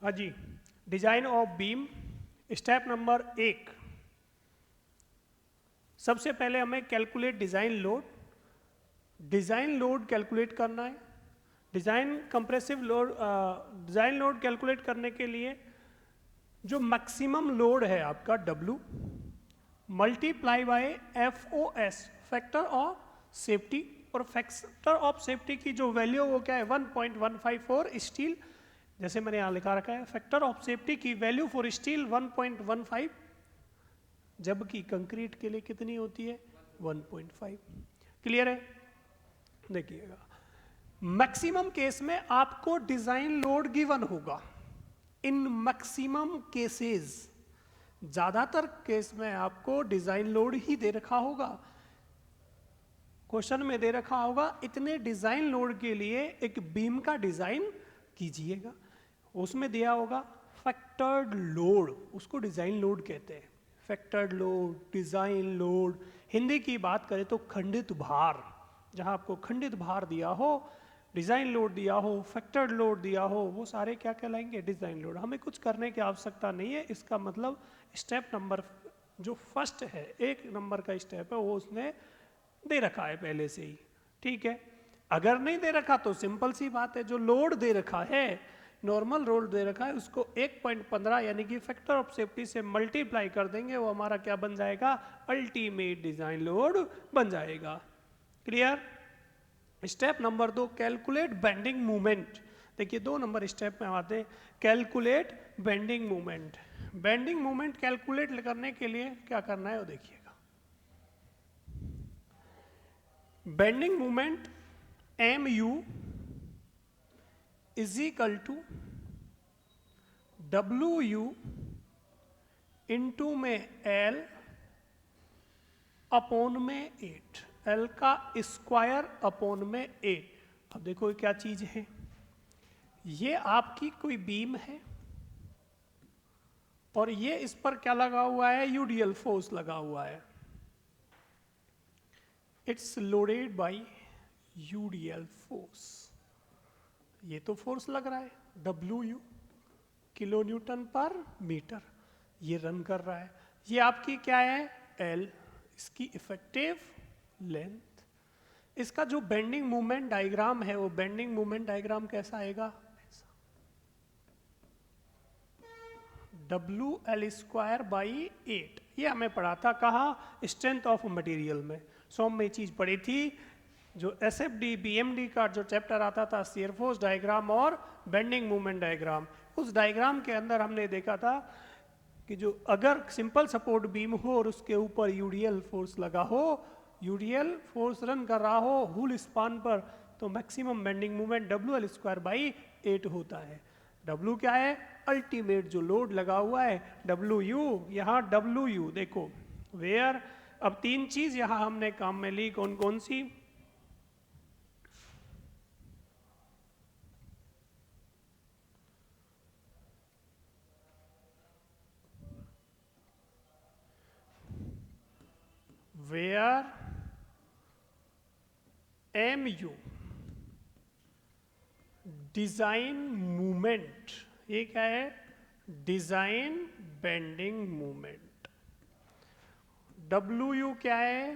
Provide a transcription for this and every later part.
हाँ जी, design of beam step number 1। सबसे पहले हमें कैलकुलेट डिजाइन लोड कैलकुलेट करना है। Design compressive load, design load calculate करने के लिए जो मैक्सिमम लोड है आपका W multiply by FOS factor of safety, और फैक्टर ऑफ सेफ्टी की जो वैल्यू वो क्या है 1.154 स्टील, जैसे मैंने यहाँ लिखा रखा है फैक्टर ऑफ सेफ्टी की वैल्यू फॉर स्टील 1.15, जबकि कंक्रीट के लिए कितनी होती है 1.5। क्लियर है? देखिएगा, मैक्सिमम केस में आपको डिजाइन लोड गिवन होगा। इन मैक्सिमम केसेस, ज्यादातर केस में आपको डिजाइन लोड ही दे रखा होगा। क्वेश्चन में दे रखा होगा इतने डिजाइन लोड के लिए एक बीम का डिजाइन कीजिएगा, उसमें दिया होगा फैक्टर्ड लोड, उसको डिजाइन लोड कहते हैं। Factored load, design load, Hindi की बात करें तो खंडित भार। जहां आपको खंडित भार दिया हो, डिजाइन लोड दिया हो, फैक्टर्ड लोड दिया हो, वो सारे क्या कहलाएंगे डिजाइन लोड। हमें कुछ करने की आवश्यकता नहीं है। इसका मतलब स्टेप नंबर जो फर्स्ट है, 1 नंबर का स्टेप है, वो उसने दे रखा है पहले से ही। ठीक है, अगर नहीं दे रखा तो सिंपल सी बात है, जो लोड दे रखा है, नॉर्मल लोड दे रखा है, उसको 1.15 यानी कि फैक्टर ऑफ सेफ्टी से मल्टीप्लाई कर देंगे, वो हमारा क्या बन जाएगा अल्टीमेट डिजाइन लोड बन जाएगा। Clear? Step number 2 calculate bending movement. देखिए 2 नंबर स्टेप में आते हैं, calculate bending movement. Bending movement calculate करने के लिए क्या करना है वो देखिएगा। Bending movement MU is equal to WU into में L अपोन में 8, L का स्क्वायर अपोन में 8। अब देखो क्या चीज है, ये आपकी कोई बीम है और ये इस पर क्या लगा हुआ है, यूडियल फोर्स लगा हुआ है। It's loaded by UDL force. ये तो फोर्स लग रहा है WU kilo newton per metre, ये रन कर रहा है। ये आपकी क्या है L, इसकी इफेक्टिव लेंथ। इसका जो बेंडिंग मूवमेंट डायग्राम है, वो बेंडिंग मूवमेंट डायग्राम कैसा आएगा, WL स्क्वायर बाई 8। ये हमें पढ़ा था कहाँ, स्ट्रेंथ ऑफ मटेरियल में। सो में चीज पढ़ी थी, जो SFD BMD का जो चैप्टर आता था, शियर फोर्स डायग्राम और बेंडिंग मूवमेंट डायग्राम। उस डायग्राम के अंदर हमने देखा था कि जो अगर सिंपल सपोर्ट बीम हो और उसके ऊपर यूडियल फोर्स लगा हो, यूडियल फोर्स रन कर रहा हो हुल स्पान पर, तो maximum bending movement WL square by 8 होता है। W क्या है, अल्टीमेट जो लोड लगा हुआ है WU। यहाँ WU देखो वेयर, अब 3 चीज यहाँ हमने काम में ली, कौन कौन सी, वेयर MU डिजाइन मूवमेंट, ये क्या है डिजाइन बेंडिंग मूवमेंट। WU क्या है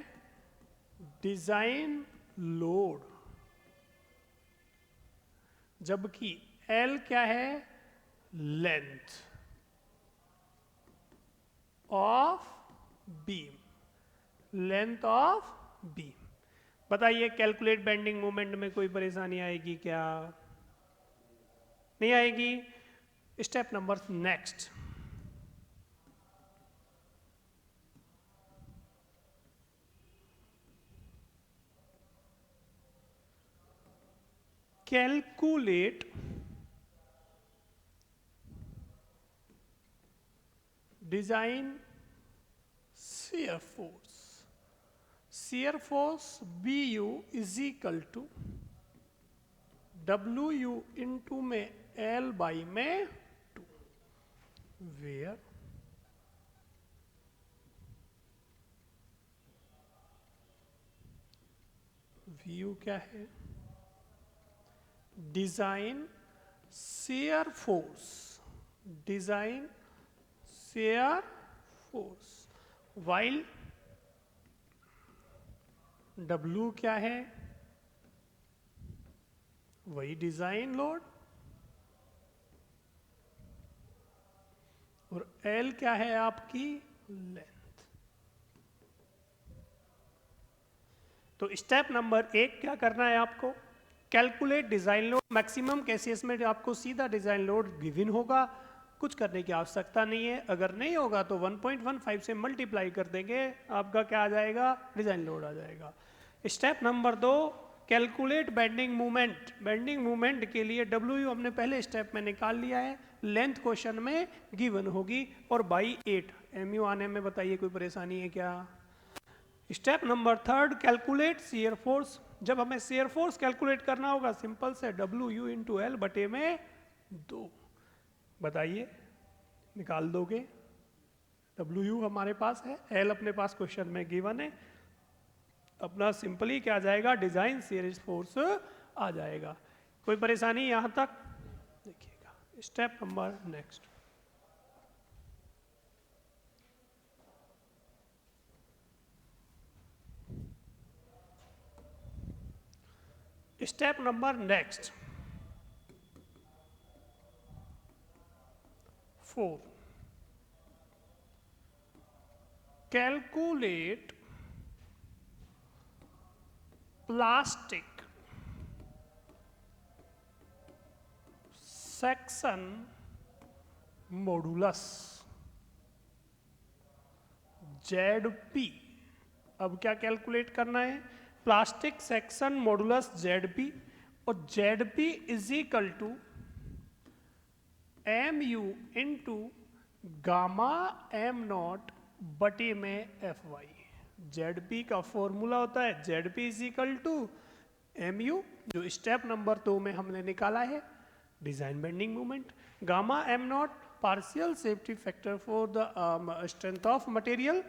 डिजाइन लोड, जबकि L क्या है length of beam, length of beam. बताइए कैलकुलेट बेंडिंग मूवमेंट में कोई परेशानी आएगी क्या, नहीं आएगी। Step number next, calculate design shear force. Shear force BU is equal to WU into में L बाई में 2, वेयर VU क्या है design shear force design shear force, while W क्या है, वही डिजाइन लोड, और L क्या है आपकी लेंथ। तो स्टेप नंबर 1 क्या करना है आपको, calculate design load. Maximum cases में आपको सीधा डिजाइन लोड गिवन होगा, कुछ करने की आवश्यकता नहीं है। अगर नहीं होगा तो 1.15 से मल्टीप्लाई कर देंगे, आपका क्या आ जाएगा, डिजाइन लोड आ जाएगा। Step number 2, calculate bending movement. Bending movement के लिए W हमने पहले स्टेप में निकाल लिया है, लेंथ क्वेश्चन में गिवन होगी, और बाई 8 MU आने में बताइए कोई परेशानी है क्या। Step number 3, calculate shear force. जब हमें शेयर फोर्स कैलकुलेट करना होगा, सिंपल से WU इंटू L बटे में 2, बताइए निकाल दोगे। WU हमारे पास है, L अपने पास क्वेश्चन में गिवन है, अपना सिंपली क्या आ जाएगा, डिजाइन शेयर फोर्स आ जाएगा। कोई परेशानी यहां तक, देखिएगा। Step number next, step number next 4, calculate plastic section modulus ZP। अब क्या कैलकुलेट करना है, प्लास्टिक सेक्शन मॉडुलस ZP, और ZP is equal to MU into gamma M0 बटे में FY। ZP का फॉर्मूला होता है ZP is equal to MU, जो स्टेप नंबर 2 में हमने निकाला है, design bending movement, gamma M0 partial safety factor for the strength of material,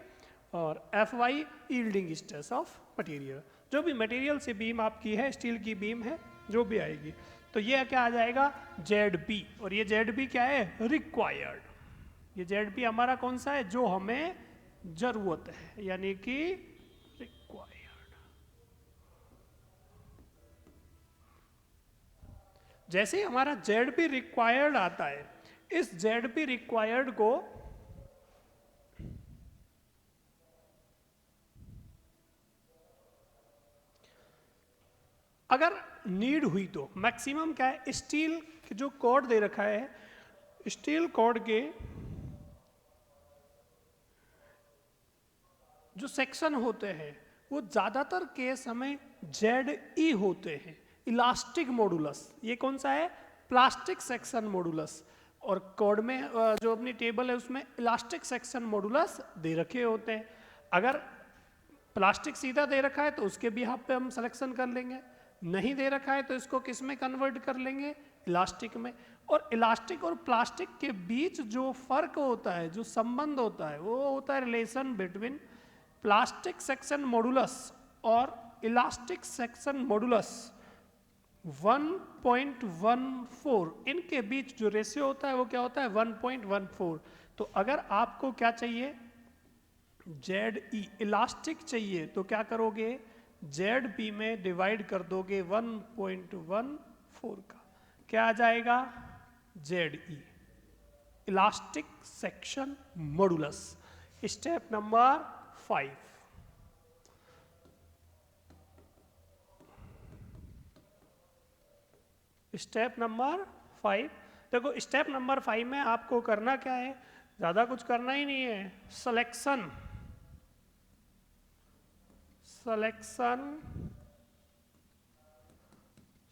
और FY yielding stress of material. जो भी मटेरियल से बीम आपकी है, स्टील की बीम है, जो भी आएगी, तो ये क्या आ जाएगा ZP, और ये ZP क्या है, रिक्वायर्ड। ये ZP हमारा कौन सा है, जो हमें जरूरत है, यानी कि रिक्वायर्ड। जैसे ही हमारा ZP रिक्वायर्ड आता है, इस ZP रिक्वायर्ड को अगर नीड हुई तो मैक्सिमम क्या है, स्टील जो कॉर्ड दे रखा है, स्टील कॉर्ड के जो सेक्शन होते हैं वो ज्यादातर केस हमें ZE होते हैं, इलास्टिक मॉडुलस। ये कौन सा है, प्लास्टिक सेक्शन मॉडुलस, और कॉर्ड में जो अपनी टेबल है उसमें इलास्टिक सेक्शन मॉडुलस दे रखे होते हैं। अगर प्लास्टिक सीधा दे रखा है तो उसके बिहाफ पे हम सिलेक्शन कर लेंगे, नहीं दे रखा है तो इसको किस में कन्वर्ट कर लेंगे, इलास्टिक में। और इलास्टिक और प्लास्टिक के बीच जो फर्क होता है, जो संबंध होता है, वो होता है relation between plastic section modulus और इलास्टिक सेक्शन मॉडुलस 1.14। इनके बीच जो रेशियो होता है वो क्या होता है, 1.14। तो अगर आपको क्या चाहिए, ZE इलास्टिक चाहिए, तो क्या करोगे, ZP में डिवाइड कर दोगे 1.14 का, क्या आ जाएगा, ZE elastic section modulus. Step number 5, step number 5, देखो स्टेप नंबर 5 में आपको करना क्या है, ज्यादा कुछ करना ही नहीं है, selection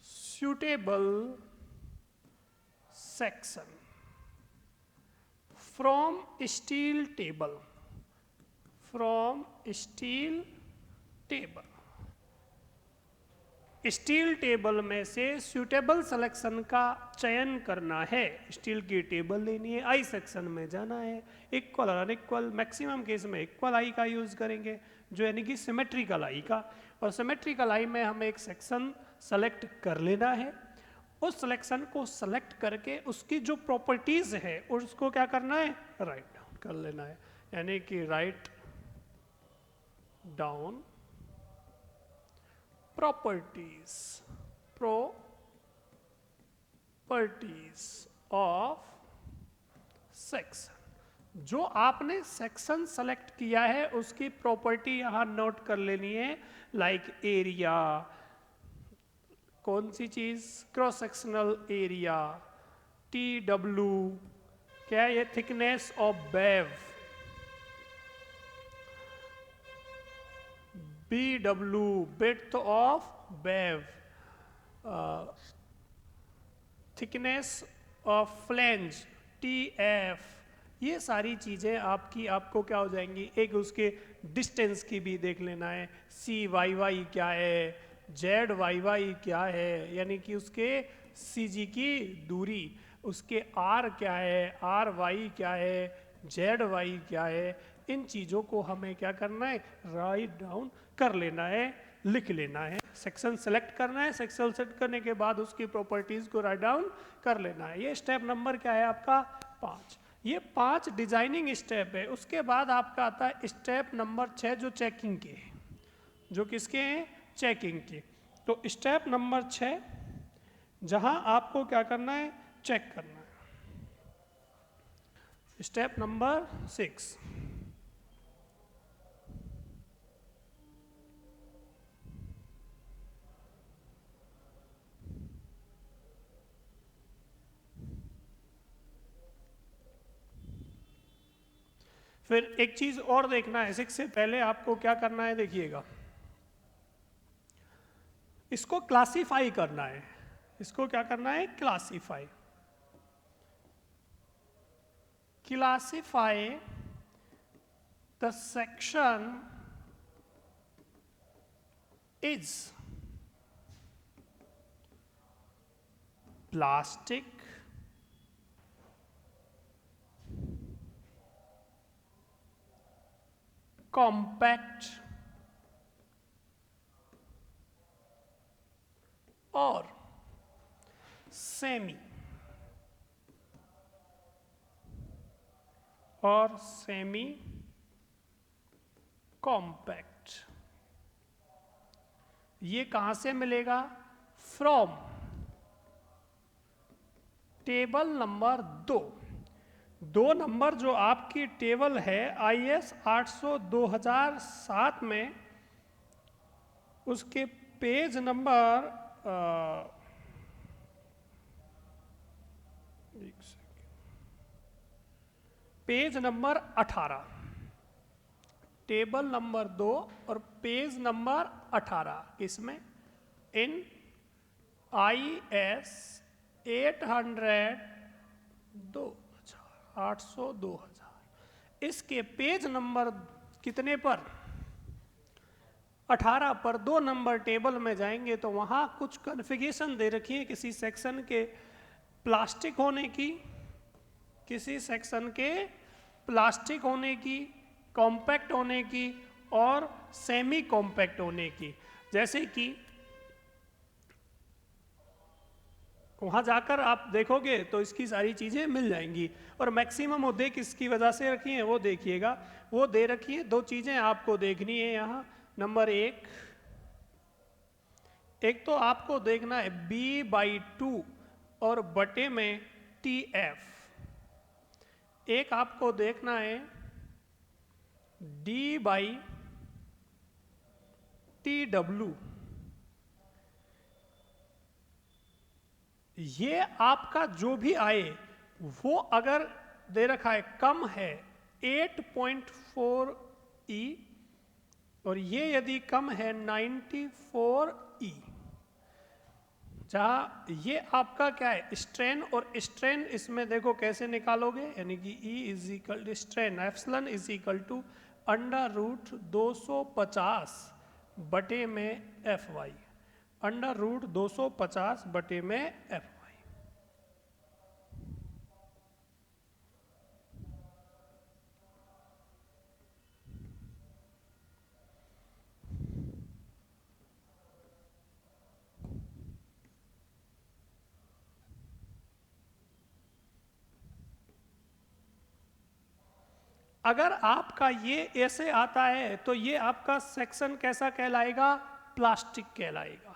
suitable section from steel table, steel table में से सुटेबल सिलेक्शन का चयन करना है। स्टील की टेबल लेनी है, आई सेक्शन में जाना है, इक्वल और अनइक्वल, मैक्सिमम केस में इक्वल आई का यूज करेंगे, जो यानी कि सिमेट्रिकल आई का। और सिमेट्रिकल आई में हमें एक सेक्शन सेलेक्ट कर लेना है, उस सिलेक्शन को सेलेक्ट करके उसकी जो प्रॉपर्टीज है उसको क्या करना है, राइट डाउन कर लेना है। यानी कि write down properties of section. जो आपने सेक्शन सेलेक्ट किया है उसकी प्रॉपर्टी यहां नोट कर लेनी है, लाइक एरिया, कौन सी चीज, क्रॉस सेक्शनल एरिया, TW, क्या है ये, thickness of wave, BW, width of wave, thickness of flange, TF। ये सारी चीजें आपको क्या हो जाएंगी, एक उसके डिस्टेंस की भी देख लेना है, CYY क्या है, ZYY क्या है, यानी कि उसके CG की दूरी, उसके R क्या है, RY क्या है, ZY क्या है। इन चीज़ों को हमें क्या करना है, राइट डाउन कर लेना है, लिख लेना है। सेक्शन सेलेक्ट करना है, सेक्शन सेलेक्ट करने के बाद उसकी प्रॉपर्टीज़ को राइट डाउन कर लेना है। ये स्टेप नंबर क्या है आपका, 5। ये 5 डिजाइनिंग स्टेप है। उसके बाद आपका आता है स्टेप नंबर 6 जो चेकिंग के हैं, जो किसके हैं, चेकिंग के। तो स्टेप नंबर 6 जहां आपको क्या करना है, चेक करना है। स्टेप नंबर 6, फिर एक चीज और देखना है, 6 से पहले आपको क्या करना है, देखिएगा, इसको क्लासिफाई करना है। इसको क्या करना है, classify. Classify the section is plastic, compact और सेमी कॉम्पैक्ट। ये कहां से मिलेगा, फ्रॉम टेबल नंबर 2 नंबर जो आपकी टेबल है IS 800 2007 में, उसके page number page number 18, table number 2 और पेज नंबर 18, इसमें इन IS 800 2000, इसके पेज नंबर कितने पर, 18 पर 2 नंबर टेबल में जाएंगे तो वहाँ कुछ कॉन्फ़िगरेशन दे रखी है किसी सेक्शन के प्लास्टिक होने की, किसी सेक्शन के प्लास्टिक होने की, कॉम्पैक्ट होने की और सेमी कॉम्पैक्ट होने की। जैसे कि वहाँ जाकर आप देखोगे तो इसकी सारी चीज़ें मिल जाएंगी। और मैक्सिमम मुद्दे किसकी वजह से रखी हैं वो देखिएगा, वो दे रखी है। 2 चीज़ें आपको देखनी है यहाँ। नंबर 1, एक तो आपको देखना है B/2 और बटे में TF। एक आपको देखना है D/TW। ये आपका जो भी आए वो अगर दे रखा है कम है 8.4 E और ये यदि कम है 94 E, जहाँ ये आपका क्या है, स्ट्रेन। और स्ट्रेन इसमें देखो कैसे निकालोगे, यानी कि E is equal to strain epsilon is equal to √250 बटे में FY, √250 बटे में FY। अगर आपका ये ऐसे आता है तो ये आपका सेक्शन कैसा कहलाएगा? प्लास्टिक कहलाएगा।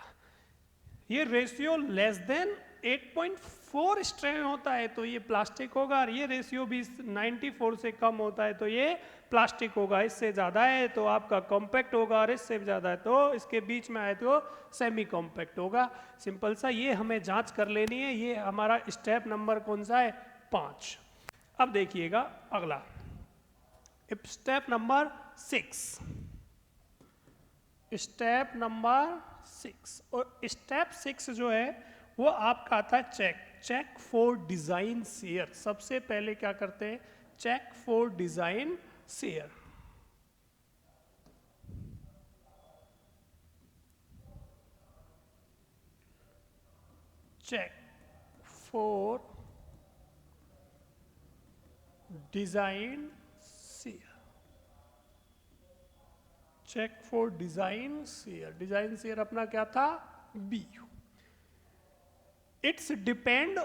ये रेशियो लेस देन 8.4 स्ट्रेन होता है तो ये प्लास्टिक होगा, और ये रेशियो भी 94 से कम होता है तो ये प्लास्टिक होगा। इससे ज़्यादा है तो आपका कॉम्पैक्ट होगा, और इससे ज़्यादा है तो इसके बीच में आए तो सेमी कॉम्पैक्ट होगा। सिंपल सा ये हमें जांच कर लेनी है। ये हमारा स्टेप नंबर कौन सा है? 5। अब देखिएगा अगला स्टेप नंबर 6। स्टेप नंबर 6, और स्टेप 6 जो है वो आपका आता है चेक फॉर डिजाइन शेयर। सबसे पहले क्या करते हैं? Check for design shear. Check for design shear. Check for design shear. Design shear अपना क्या था? BU। इट्स डिपेंड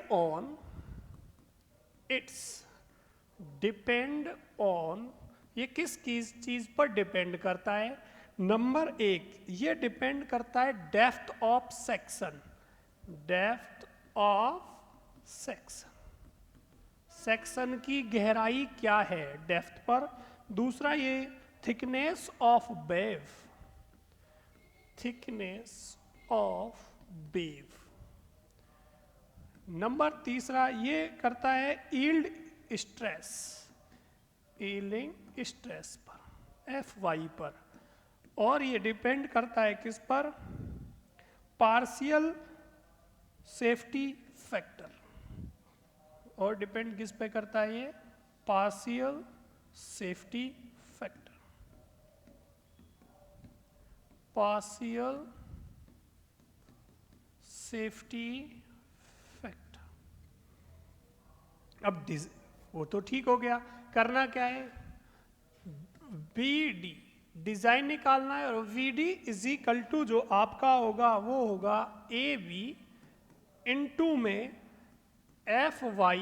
ऑन, ये किस चीज पर डिपेंड करता है? नंबर 1, ये डिपेंड करता है depth of section. Depth of section, section की गहराई क्या है डेप्थ पर। दूसरा ये thickness of wave, thickness of wave. Number तीसरा ये करता है यील्ड स्ट्रेस, यील्डिंग स्ट्रेस पर, FY पर। और ये डिपेंड करता है किस पर? Partial safety factor. और डिपेंड किस पे करता है ये? Partial safety factor. Partial safety factor. अब वो तो ठीक हो गया, करना क्या है? BD डिजाइन निकालना है, और VD इज इक्वल टू जो आपका होगा वो होगा AB इंटू में FY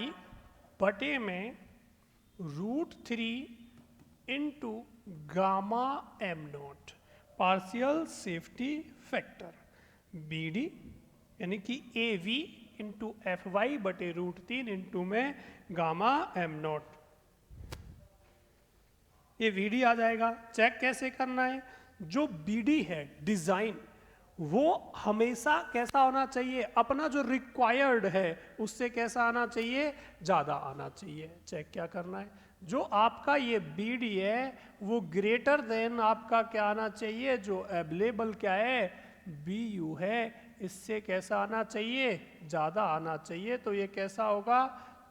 बटे में √3 into gamma M0 partial safety factor. BD यानी कि AV इंटू FY बटे √3 इंटू में गामा M0। ये VD आ जाएगा। चेक कैसे करना है? जो BD है डिजाइन, वो हमेशा कैसा होना चाहिए? अपना जो रिक्वायर्ड है उससे कैसा आना चाहिए? ज़्यादा आना चाहिए। चेक क्या करना है? जो आपका ये BD है वो ग्रेटर देन आपका क्या आना चाहिए? जो अवेलेबल क्या है? BU है, इससे कैसा आना चाहिए? ज़्यादा आना चाहिए। तो ये कैसा होगा?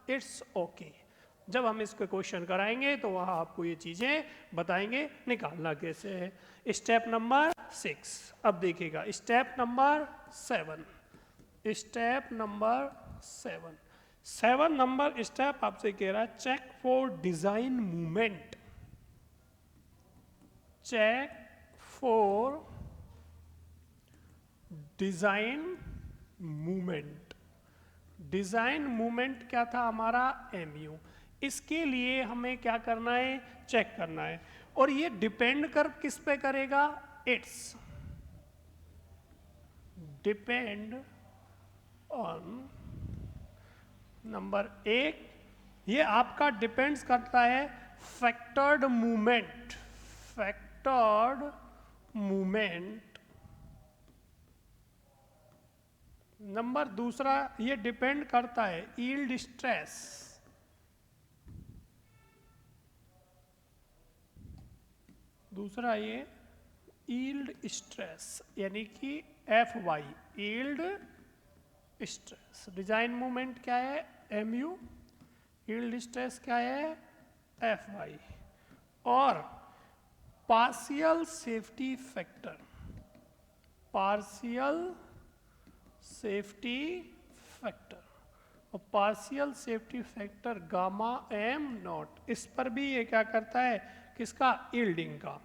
It's okay. जब हम इसको क्वेश्चन कराएंगे तो वहाँ आपको ये चीज़ें बताएंगे निकालना कैसे है। Step number 6। अब देखिएगा step number 7। Step number 7 number step आपसे कह रहा है check for design movement. Check for design movement. Design movement क्या था हमारा? MU। इसके लिए हमें क्या करना है? चेक करना है। और ये डिपेंड कर किस पे करेगा? इट्स डिपेंड ऑन, नंबर 1 ये आपका डिपेंड्स करता है factored movement. Factored movement. Number दूसरा ये डिपेंड करता है यील्ड स्ट्रेस। दूसरा ये यील्ड स्ट्रेस यानी कि FY, yield stress. Design movement क्या है? MU। यील्ड स्ट्रेस क्या है? FY। और partial safety factor, partial safety factor. और partial safety factor gamma M0, इस पर भी ये क्या करता है? किसका? यील्डिंग का।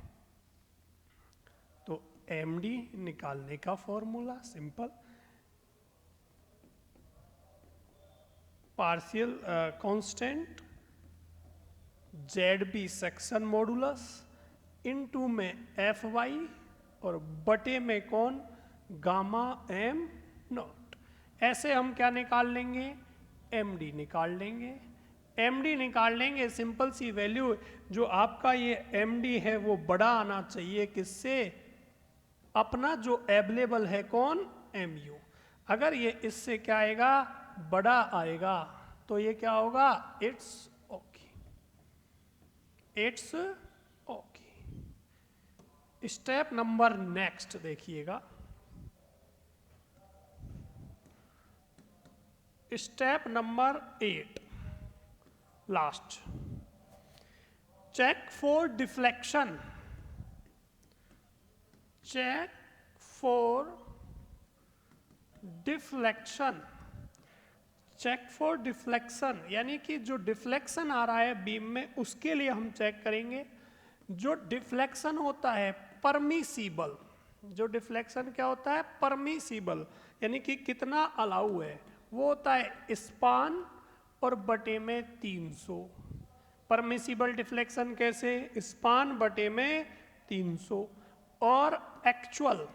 तो MD निकालने का formula simple, partial constant ZB section modulus, into में FY और बटे में कौन, गामा M नॉट। ऐसे हम क्या निकाल लेंगे, MD निकाल लेंगे। MD निकाल लेंगे, सिंपल सी वैल्यू, जो आपका ये MD है वो बड़ा आना चाहिए किससे, अपना जो अवेलेबल है कौन, MU। अगर ये इससे क्या आएगा, बड़ा आएगा, तो ये क्या होगा, it's okay, it's okay. Step number next देखिएगा, step number 8 last, check for deflection. Check for deflection, check for deflection यानी कि जो डिफ्लेक्शन आ रहा है बीम में उसके लिए हम चेक करेंगे। जो डिफ्लेक्शन होता है परमिसिबल, जो डिफ्लेक्शन क्या होता है, परमिसिबल यानी कि कितना अलाउ है, वो होता है स्पान और बटे में 300। परमिसिबल डिफ्लेक्शन कैसे, स्पान बटे में 300। और एक्चुअल,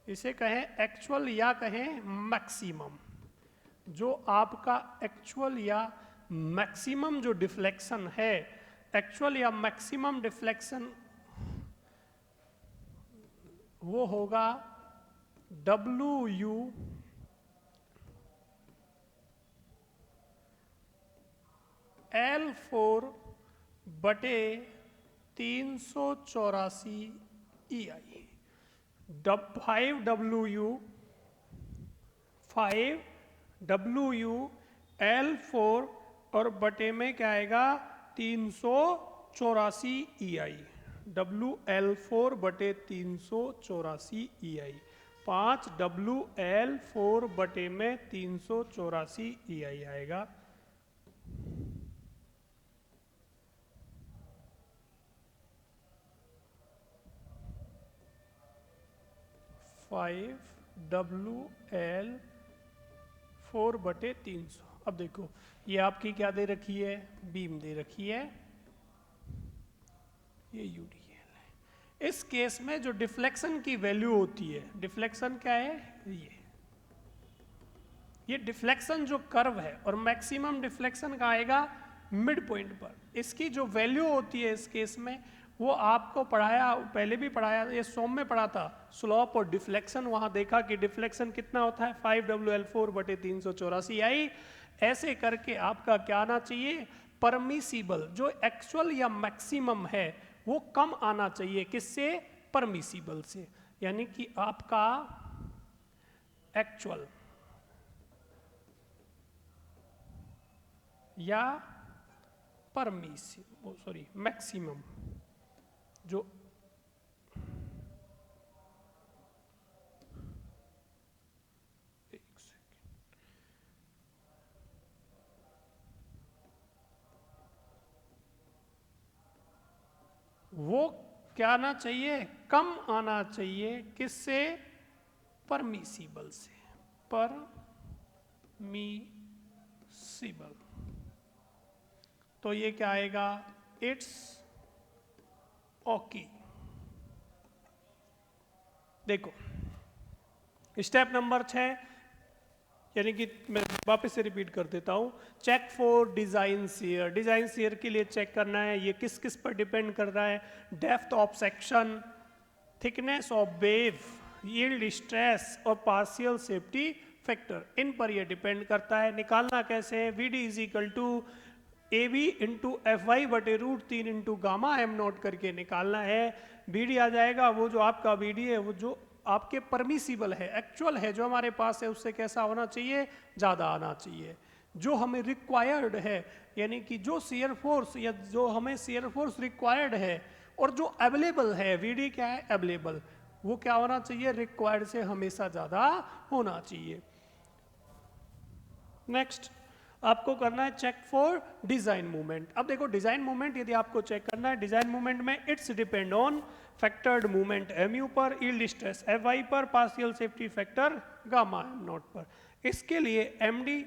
इसे कहें एक्चुअल या कहें मैक्सिमम, जो आपका एक्चुअल या मैक्सिमम जो डिफ्लेक्शन है, एक्चुअल या मैक्सिमम डिफ्लेक्शन वो होगा WU L4 बटे 384 EI। 5WU L4 और बटे में क्या आएगा, 384 EI। WL4 बटे 384 EI, 5WL4 बटे में 384 EI आएगा। WL4 बटे 300। अब देखो ये आपकी क्या दे रखी है, बीम दे रखी है, ये UDL है। इस केस में जो डिफ्लेक्शन की वैल्यू होती है, डिफ्लेक्शन क्या है, ये डिफ्लेक्शन जो कर्व है, और मैक्सिमम डिफ्लेक्शन का आएगा मिड पॉइंट पर। इसकी जो वैल्यू होती है इस केस में, वो आपको पढ़ाया, पहले भी पढ़ाया, ये सोम में पढ़ा था, स्लोप और डिफ्लेक्शन। वहां देखा कि डिफ्लेक्शन कितना होता है, 5WL4 बटे 384 आई। ऐसे करके आपका क्या आना चाहिए, परमिसिबल, जो एक्चुअल या मैक्सिमम है वो कम आना चाहिए, किससे, परमिसिबल से। यानी कि आपका एक्चुअल या परमिसिबल, सॉरी मैक्सिमम, जो वो क्या आना चाहिए, कम आना चाहिए, किससे, परमिसिबल से, परमिसिबल। तो ये क्या आएगा, इट्स ओके। देखो स्टेप नंबर 6, यानी कि मैं वापस से रिपीट कर देता हूं, check for design shear. Design shear के लिए चेक करना है, ये किस किस पर डिपेंड कर रहा है, depth of section, thickness of web, yield stress और पार्शियल सेफ्टी फैक्टर, इन पर ये डिपेंड करता है। निकालना कैसे है, VD is equal to AB into FY बटे √3 इंटू गामा M नोट करके निकालना है। BD आ जाएगा, वो जो आपका BD है वो जो आपके परमिसिबल है, एक्चुअल है, जो हमारे पास है उससे कैसा होना चाहिए, ज़्यादा आना चाहिए। जो हमें रिक्वायर्ड है, यानी कि जो शेयर फोर्स या जो हमें शेयर फोर्स रिक्वायर्ड है और जो अवेलेबल है, VD क्या है, अवेलेबल, वो क्या होना चाहिए, रिक्वायर्ड से हमेशा ज़्यादा होना चाहिए। नेक्स्ट आपको करना है चेक फॉर डिजाइन मूवमेंट। अब देखो डिजाइन मूवमेंट यदि आपको चेक करना है, डिजाइन मूवमेंट में it's depend on factored movement MU पर, यील्ड स्ट्रेस FY पर, partial safety factor gamma M naught पर। इसके लिए MD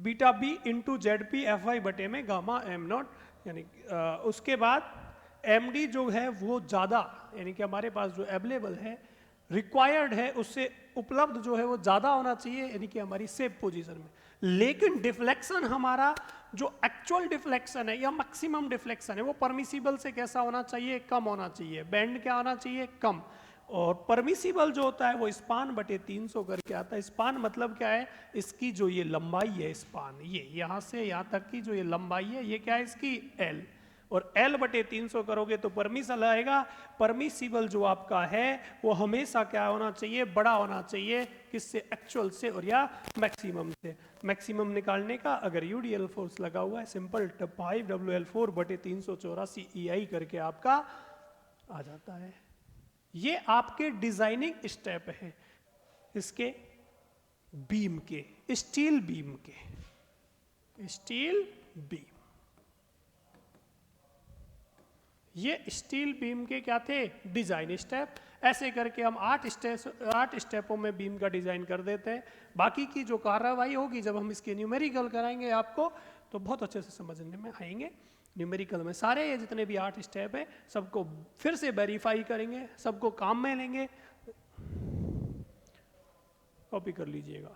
beta B into Z P F Y बटे में गामा एम नॉट, यानी उसके बाद एम डी जो है वो ज़्यादा, यानी कि हमारे पास जो अवेलेबल है रिक्वायर्ड है उससे उपलब्ध जो है वो ज़्यादा होना चाहिए, यानी कि हमारी सेफ पोजीशन में। लेकिन डिफ्लेक्शन हमारा जो एक्चुअल डिफ्लेक्शन है या मैक्सिमम डिफ्लेक्शन है वो परमिसिबल से कैसा होना चाहिए, कम होना चाहिए। बैंड क्या होना चाहिए, कम। और परमिसिबल जो होता है वो स्पान बटे 300 करके आता है। स्पान मतलब क्या है, इसकी जो ये लंबाई है स्पान, ये यहाँ से यहाँ तक की जो ये लंबाई है ये क्या है इसकी एल, और L बटे 300 करोगे तो परमिसल आएगा। परमिसिबल जो आपका है वो हमेशा क्या होना चाहिए, बड़ा होना चाहिए, किससे, एक्चुअल से और या मैक्सिमम से। मैक्सिमम निकालने का अगर यूडीएल फोर्स लगा हुआ है सिंपल 5WL4 बटे 384 EI करके आपका आ जाता है। ये आपके डिजाइनिंग स्टेप है इसके बीम के, स्टील बीम के, स्टील बीम। ये स्टील बीम के क्या थे, डिजाइन स्टेप। ऐसे करके हम 8 स्टेपों में बीम का डिजाइन कर देते हैं। बाकी की जो कार्रवाई होगी जब हम इसके न्यूमेरिकल कराएंगे आपको तो बहुत अच्छे से समझने में आएंगे। न्यूमेरिकल में सारे ये जितने भी 8 स्टेप है सबको फिर से वेरीफाई करेंगे, सबको काम में लेंगे, कॉपी कर लीजिएगा।